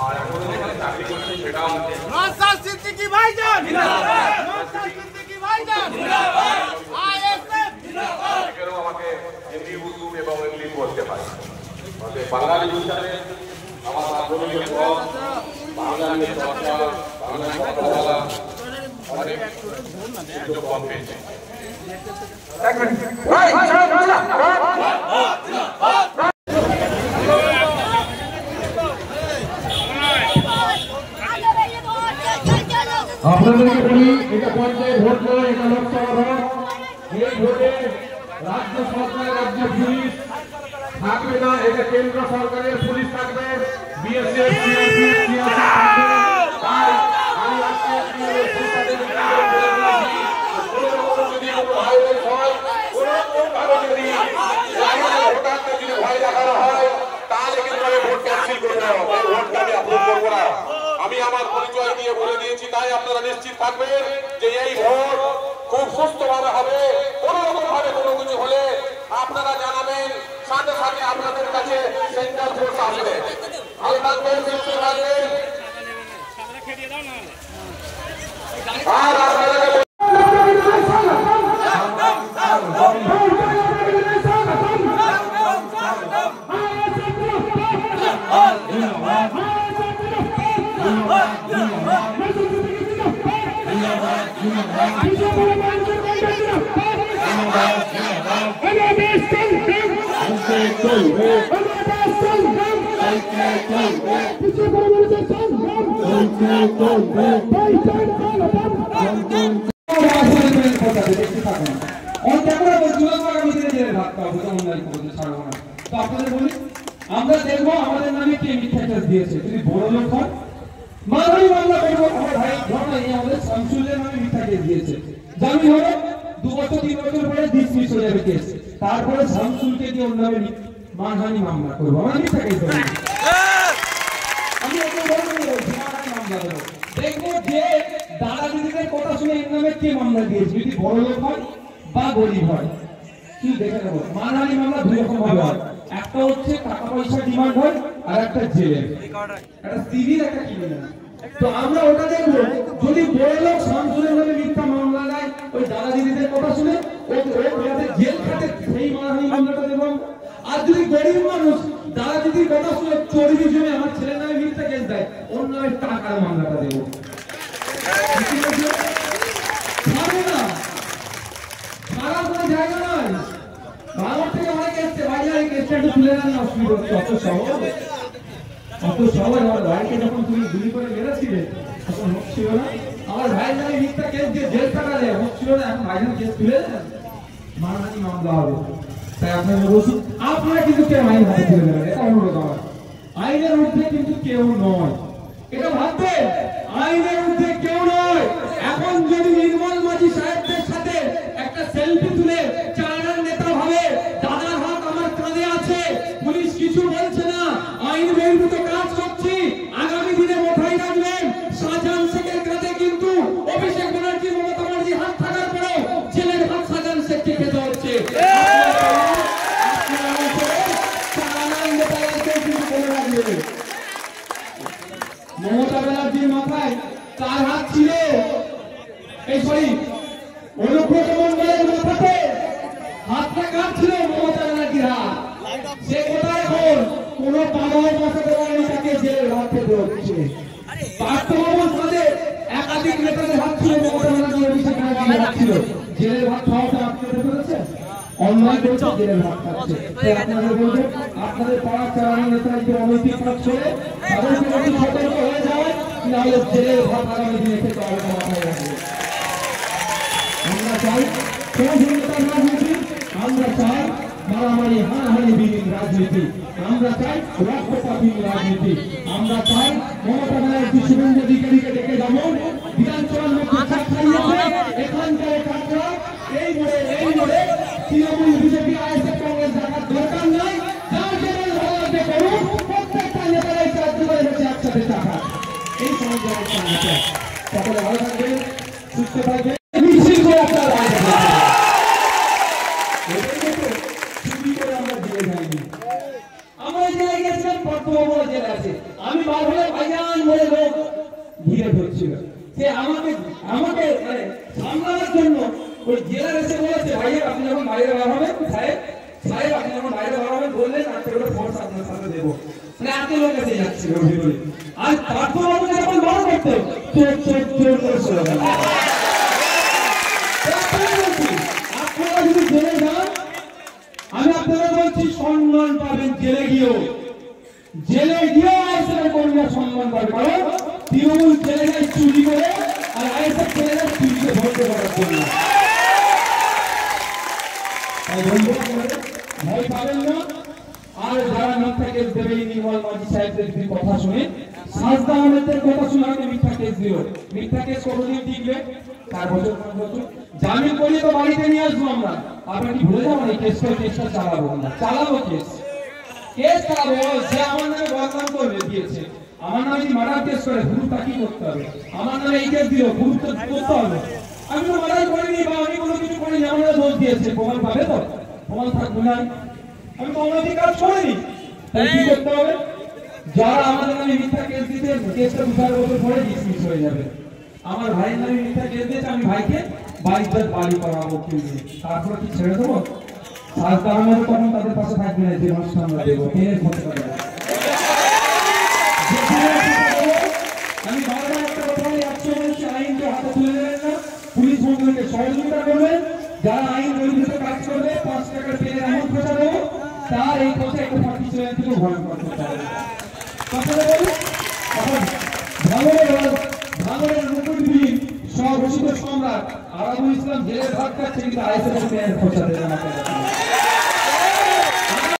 আর এখন যেখানে চাকরি করছেন সেটাও নওশাদ সিদ্দিকী ভাইজান জিন্দাবাদ, নওশাদ সিদ্দিকী ভাইজান জিন্দাবাদ, আইএসএফ জিন্দাবাদ। এখানেও আমাকে হিন্দি, উর্দু এবং ইংলিশ বলতে হয়। বাঙালি হিসাবে আমার আন্দোলনের পর বাংলা নিয়ে চর্চা, বাংলা কথা বলা অনেক সুযোগ কম পেয়েছে। আপনাদেরকে বলি, এটা পঞ্চায়েত ভোট নয়, এটা লোকসভা ভোট। এই ভোটে রাজ্য সরকার, রাজ্য পুলিশ থাকবে না, এটা কেন্দ্র সরকারের পুলিশ থাকবে, বিএসএফ, সিআরপিএফ, সিআরপিএফ থাকবে। তাই আমি আজকে যদি কোনো ভাইরাস হয়, কোনো যদি ভোটারদের যদি ভয় দেখানো হয়, তাহলে কিন্তু আমি ভোট ক্যান্সেল করে দেবো। এই ভোটটা আমি অ্যাপ্রুভ করবো না। আমি আমার পরিচয় দিয়ে বলে দিয়েছি, তাই আপনারা নিশ্চিত থাকবেন যে এই ভোট খুব সুস্থভাবে হবে। কোনো রকম ভাবে কোনো কিছু হলে আপনারা জানাবেন, সাথে সাথে আপনাদের কাছে সেন্ট্রাল ফোর্স আসবে। ভালো থাকবেন, সুস্থ থাকবেন। আর আপনারা আমরা দেখবো আমাদের নামে কে মিথ্যা কেস দিয়েছে। যদি বড় লোক হয় মানহানি মামলা করবো। আমার ভাই ঘটনা আমাদের শামসুলের নামে মিথ্যা কেস দিয়েছে, জামিন হবে 2 বছর 3 বছর পরে ডিসমিস হয়ে যাবে কেস। তারপরে শামসুলকে দিয়ে ওর নামে মানহানি মামলা করবো, আমার মিথ্যা কেস দেবো। আমি ওকে বলবো মানহানি মামলা দেবো। দেখবো যে দাদা দিদিদের কথা শুনে এর নামে কে মামলা দিয়েছে, যদি বড় লোক হয় বা গরিব হয়। কি দেখে নেবো, মানহানি মামলা 2 রকম ভাবে হয়। একটা হচ্ছে টাকা পয়সা ডিমান্ড হয়, আর একটা জেলের, একটা সিভিল, একটা ক্রিমিনাল। তো আমরা ওটা দেখবো, যদি বড় লোক শামসুলের নামে মিথ্যা মামলা দেয় ওই দাদা দিদিদের কথা শুনে ওদের জেল খাটে, সেই মানহানি মামলাটা দেবো। আর যদি গরিব মানুষ দাদা দিদির কথা শুনে চর্বি জমে আমার ছেলের নামে মিথ্যা কেস দেয়, ওর নামে টাকার মামলাটা দেবো। পারবো না, খারাপ কোনো জায়গা নয়। ভারত থেকে অনেক এসছে, বাইরে কেসটা একটু তুলে নেন, অসুবিধা হচ্ছে। অত সহজ আমার ভাইকে যখন তুমি গুলি করে মেরেছিলে তখন হচ্ছিল না। আমার ভাই নামে মিথ্যা কেস দিয়ে জেল কাটালে হচ্ছিল না, এখন ভাইজান কেস তুলে দেন, মানহানি মামলা হবে। তাই আপনারা বলুন, আপনারা কিন্তু কেউ আইন হাতে তুলে দেবেন, এটা অনুরোধ আমার। আইনের ঊর্ধ্বে কিন্তু কেউ নয়, এটা ভাববে। আইনের ঊর্ধ্বে কেউ নয়। এখন যদি নির্মল মাঝি সাহেবদের সাথে একটা সেলফি তুলে চায়নার নেতা ভাবে দাদার হাত আমার কাঁধে আছে, পুলিশ কিছু বলছে না, আইন বহির্ভূত কাজ করছি, আগামী দিনে মাথায় রাখবেন শাহজাহান শেখের কাঁধে কিন্তু অভিষেক ব্যানার্জি, মমতা ব্যানার্জি হাত থাকার পরেও জেলের ভাত শাহজাহান শেখকে খেতে হচ্ছে। মমতা ব্যানার্জির মাথায় কার হাত ছিল? এই সরি, অনুব্রত মণ্ডলের মাথাতে হাতটা কার ছিল? মমতা ব্যানার্জির হাত। সে কোথায় এখন? কোন পাড়ায় বসাতে পারেনি, তাকে জেলের হাত খেতে হচ্ছে। পার্থবাবুর সাথে একাধিক নেতাদের হাত ছিল, মমতা ব্যানার্জি, অভিষেক ব্যানার্জির হাত ছিল। জেলের ভাত খাওয়াতে আটকে ফেলেছে, অন্যায় করছে, জেলের ভাত খাচ্ছে। আপনাদের বলবো, আপনাদের পাড়ার চালানো নেতারা একটু অনৈতিক কাজ করে তাদেরকে একটু সতর্ক হয়ে যায়, নাহলে জেলের ভাত আগামী দিনে খেতে হবে, মাথায় রাখবে। আমরা চাই সহযোগিতার রাজনীতি, আমরা চাই মারামারি হানাহানি বিহীন রাজনীতি, আমরা চাই রক্তপাতহীন রাজনীতি, আমরা চাই মমতা ব্যানার্জি শুভেন্দু অধিকারীকে ডেকে যেমন বিধানসভার মধ্যে চাপ খাইয়েছে, এখানকার কাজরা এই মোড়ে তৃণমূল, বিজেপি, আইএসএফ, কংগ্রেস দেখার দরকার নাই। যার যেমন ভালো লাগবে করুন, প্রত্যেকটা নেতারাই চাকরি করে বসে একসাথে টাকা। এই সমাজের সকলে ভালো থাকবে, সুস্থ থাকবে, মিছিল করে আপনার বাইরে আমরা জেলে গেছিলাম, পদ্মবাবুরা জেলে আছে। আমি বার হলে ভাইয়া করে লোক ঘিরে ধরছিল। সে আমাকে সামলানোর জন্য ওই জেলার এসে বলেছে, ভাইয়া আপনি যখন বাইরে বার হবেন, সাহেব আপনি যখন বাইরে বার হবেন বললেন আজকে ওটা ফোর্স আপনার সাথে দেবো। মানে এত লোক এসে যাচ্ছিল ভিতরে। আর তারপর আমাকে যখন বড় করতো চোর চোর চোর করে স্লোগান। আপনারা যদি জেলে যান, আমি আপনারা বলছি সম্মান পাবেন জেলে গিয়েও। জেলে গিয়েও আইএসএফ কর্মীরা সম্মান পাবে, কারণ তৃণমূল জেলে যায় চুরি করে, আর আইএসএফ জেলে যায় চুরিকে ধরতে করার জন্য। ভয় পাবেন না। আর যারা মিথ্যা কেস দেবে, নির্মল মাঝি সাহেবদের কথা শুনে, সাজদা আহমেদের কথা শুনে হয়তো মিথ্যা কেস দিল। মিথ্যা কেস কতদিন টিকবে? 4 বছর 5 বছর। জামিন করিয়ে তো বাড়িতে নিয়ে আসবো আমরা। আপনি কি ভুলে যাবেন এই কেসটা চালাবো আমরা? চালাবো কেস চালাবো। যে আমার নামে বদনাম করবে দিয়েছে, আমার নামে যদি মার্ডার কেস করে পুরুষটা কি করতে হবে? আমার নামে এই কেস দিল, পুরুষটা করতে হবে। আমি তো মার্ডার করিনি বা আমি কোনো কিছু করিনি, আমরা দোষ দিয়েছে, প্রমাণ পাবে তো? প্রমাণ থাকবে না। আমি তো অনৈতিক কাজ করিনি, তাই কি করতে হবে? যারা আমাদের নামে মিথ্যা কেস দিতে, কেসটা 2-4 বছর পরে ডিসমিস হয়ে যাবে। আমার ভাইয়ের নামে মিথ্যা কেস দিয়েছে, আমি ভাইকে বাড়ি করাবো উকিল দিয়ে, তারপরে কি ছেড়ে দেবো? সাজদা আহমেদ তখন তাদের পাশে থাকবে না, যে মানুষটা আমরা দেবো ট্রেনের খরচ করে। আমি বারবার একটা কথা বলি, 100 বলছি, আইনকে হাতে তুলে নেবেন না, পুলিশ বন্ধুকে সহযোগিতা করবেন। যারা আইন বহির্ভূত কাজ করবে 5 টাকার পেলে এমন খোঁজা দেবো, তার এই কথা একটা পাকিস্তান থেকে ভয়ঙ্কর করতে হবে। ভাঙড়ের মুকুটবিহীন স্বঘোষিত সম্রাট আরাবুল ইসলাম জেলে ভাগ খাচ্ছে, কিন্তু আইএসএফ খোঁজা দেবে না।